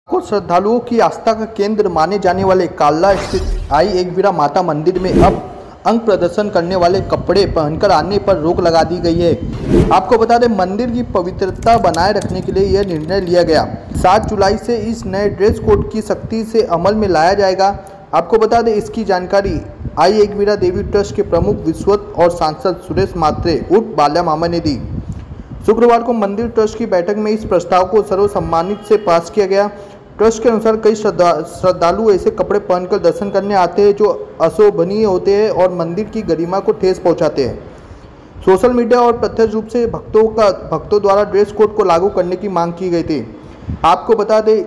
कुछ श्रद्धालुओं की आस्था का केंद्र माने जाने वाले काल्ला स्थित आई एकवीरा माता मंदिर में अब अंग प्रदर्शन करने वाले कपड़े पहनकर आने पर रोक लगा दी गई है। आपको बता दें, मंदिर की पवित्रता बनाए रखने के लिए यह निर्णय लिया गया। 7 जुलाई से इस नए ड्रेस कोड की सख्ती से अमल में लाया जाएगा। आपको बता दें, इसकी जानकारी आई एकवीरा देवी ट्रस्ट के प्रमुख विश्वत और सांसद सुरेश मात्रे उर्फ बाल्या मामा ने दी। शुक्रवार को मंदिर ट्रस्ट की बैठक में इस प्रस्ताव को सर्वसम्मति से पास किया गया। ट्रस्ट के अनुसार कई श्रद्धालु ऐसे कपड़े पहनकर दर्शन करने आते हैं जो अशोभनीय होते हैं और मंदिर की गरिमा को ठेस पहुंचाते हैं। सोशल मीडिया और प्रत्यक्ष रूप से भक्तों द्वारा ड्रेस कोड को लागू करने की मांग की गई थी। आपको बता दें,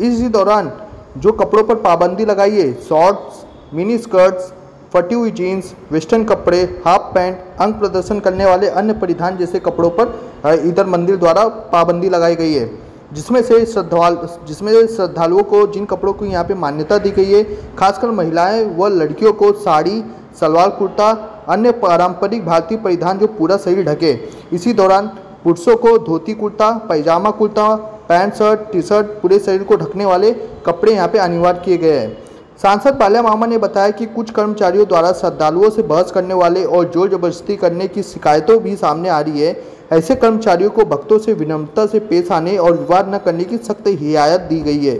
इसी दौरान जो कपड़ों पर पाबंदी लगाई है, शॉर्ट्स, मिनी स्कर्ट्स, फटी हुई जीन्स, वेस्टर्न कपड़े, हाफ पैंट, अंग प्रदर्शन करने वाले अन्य परिधान जैसे कपड़ों पर इधर मंदिर द्वारा पाबंदी लगाई गई है, जिसमें श्रद्धालुओं को जिन कपड़ों की यहाँ पे मान्यता दी गई है, खासकर महिलाएं व लड़कियों को साड़ी, सलवार कुर्ता, अन्य पारंपरिक भारतीय परिधान जो पूरा शरीर ढके। इसी दौरान पुरुषों को dhoti kurta, pyjama kurta, pant shirt, T shirt, पूरे शरीर को ढकने वाले कपड़े यहाँ पे अनिवार्य किए गए हैं। सांसद बाल्या मामा ने बताया कि कुछ कर्मचारियों द्वारा श्रद्धालुओं से बहस करने वाले और जोर जबरदस्ती करने की शिकायतों भी सामने आ रही है। ऐसे कर्मचारियों को भक्तों से विनम्रता से पेश आने और विवाद न करने की सख्त हिदायत दी गई है।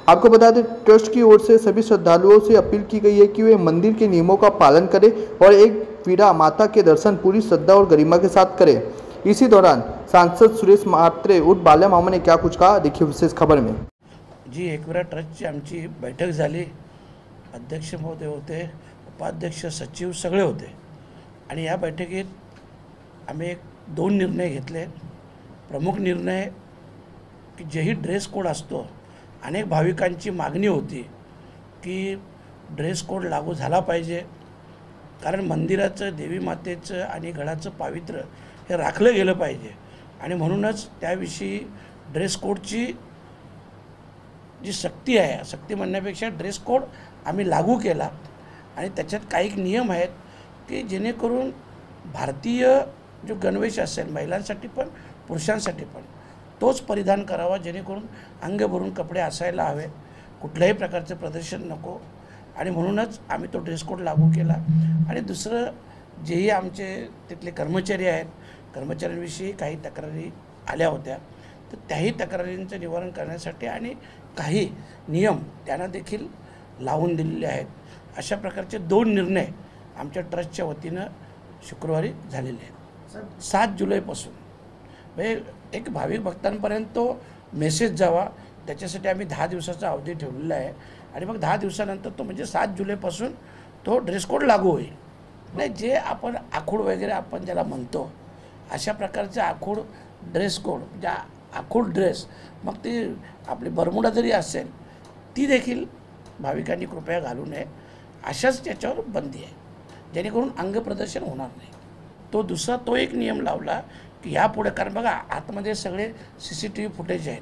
आपको बता दें, ट्रस्ट की ओर से सभी श्रद्धालुओं से अपील की गई है कि वे मंदिर के नियमों का पालन करें और एकवीरा माता के दर्शन पूरी श्रद्धा और गरिमा के साथ करें। इसी दौरान सांसद सुरेश मात्रे उर्फ बाल्या मामा ने क्या कुछ कहा, देखिए विशेष खबर में। जी, एकवीरा ट्रस्टची आमची बैठक झाली। अध्यक्ष महोदय होते, उपाध्यक्ष, सचिव सगळे होते आणि या बैठकीत आम्ही 2 निर्णय घेतले। प्रमुख निर्णय की जेही ड्रेस कोड असतो, अनेक भाविकांची मागणी होती की ड्रेस कोड लागू झाला पाहिजे, कारण मंदिराचं, देवी मातेचं आणि गडाचं पावित्र्य हे राखलं गेलं पाहिजे आणि म्हणूनच त्याविषयी ड्रेस कोडची जी सक्ती आहे, सक्ती म्हणण्यापेक्षा ड्रेस कोड आम्ही लागू केला आणि त्याच्यात काही नियम आहेत की जेणेकरून भारतीय जो गणवेश असेल, महिलांसाठी पण पुरुषांसाठी पण तोच परिधान करावा, जेणेकरून अंग भरून कपडे असायला हवे, कुठल्याही प्रकारचे प्रदर्शन नको आणि म्हणूनच आम्ही तो ड्रेस कोड लागू केला। आणि दुसरं, जेही आमचे तिथले कर्मचारी आहेत, कर्मचाऱ्यांविषयी काही तक्रारी आल्या होत्या, तर त्याही तक्रारींचं निवारण करण्यासाठी आणि काही नियम त्यांना देखील लावून दिलेले आहेत। अशा प्रकारचे 2 निर्णय आमच्या ट्रस्टच्या वतीनं शुक्रवारी झालेले आहेत। 7 जुलैपासून म्हणजे एक भाविक भक्तांपर्यंत तो मेसेज जावा, त्याच्यासाठी आम्ही 10 दिवसाचा अवधी ठेवलेला आहे आणि मग 10 दिवसानंतर तो म्हणजे 7 जुलैपासून तो ड्रेस कोड लागू होईल। नाही, जे आपण आखूड वगैरे आपण ज्याला म्हणतो, अशा प्रकारचे आखूड ड्रेस कोड म्हणजे आखूड ड्रेस, मग ती आपली बरमुडा जरी असेल, ती देखील भाविकांनी कृपया घालू नये, अशाच त्याच्यावर बंदी आहे, जेणेकरून अंग प्रदर्शन होणार नाही। दुसरा तो एक नियम लावला की यापुढे, कारण बघा आतमध्ये सगळे CCTV फुटेज आहेत,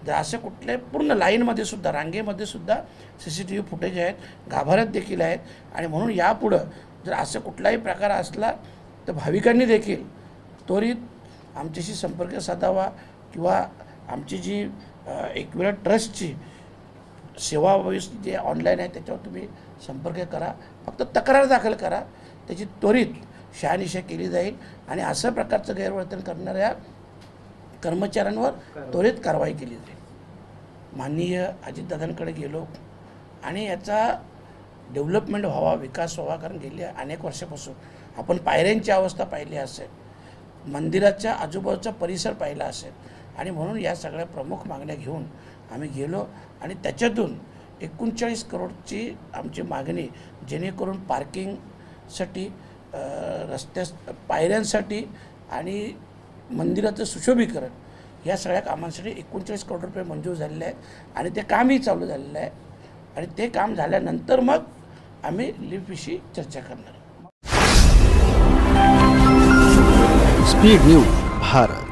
जर असे कुठले पूर्ण लाईनमध्ये सुद्धा, रांगेमध्ये सुद्धा CCTV फुटेज आहेत, गाभाऱ्यात देखील आहेत आणि म्हणून यापुढं जर असं कुठलाही प्रकार असला तर भाविकांनी देखील त्वरित आमच्याशी संपर्क साधावा किंवा आमची जी एकवीरा ट्रस्टची सेवा व्यवस्था जी ऑनलाईन आहे त्याच्यावर तुम्ही संपर्क करा, फक्त तक्रार दाखल करा, त्याची त्वरित शहानिशा केली जाईल आणि अशा प्रकारचं गैरवर्तन करणाऱ्या कर्मचाऱ्यांवर त्वरित कारवाई केली जाईल। माननीय अजितदादांकडे गेलो आणि याचा डेव्हलपमेंट व्हावा, विकास व्हावा, कारण गेल्या अनेक वर्षापासून आपण पायऱ्यांची अवस्था पाहिली असेल, मंदिराच्या आजूबाजूचा परिसर पाहिला असेल आणि म्हणून या सगळ्या प्रमुख मागण्या घेऊन आम्ही गेलो आणि त्याच्यातून 39 करोडची आमची मागणी, जेणेकरून पार्किंगसाठी, रस्त्यास पायऱ्यांसाठी आणि मंदिराचं सुशोभीकरण या सगळ्या कामांसाठी 39 करोड रुपये मंजूर झालेले आहेत आणि ते कामही चालू झालेलं आहे आणि ते काम झाल्यानंतर मग आम्ही लिफ्टविषयी चर्चा करणार। Speed news Bharat.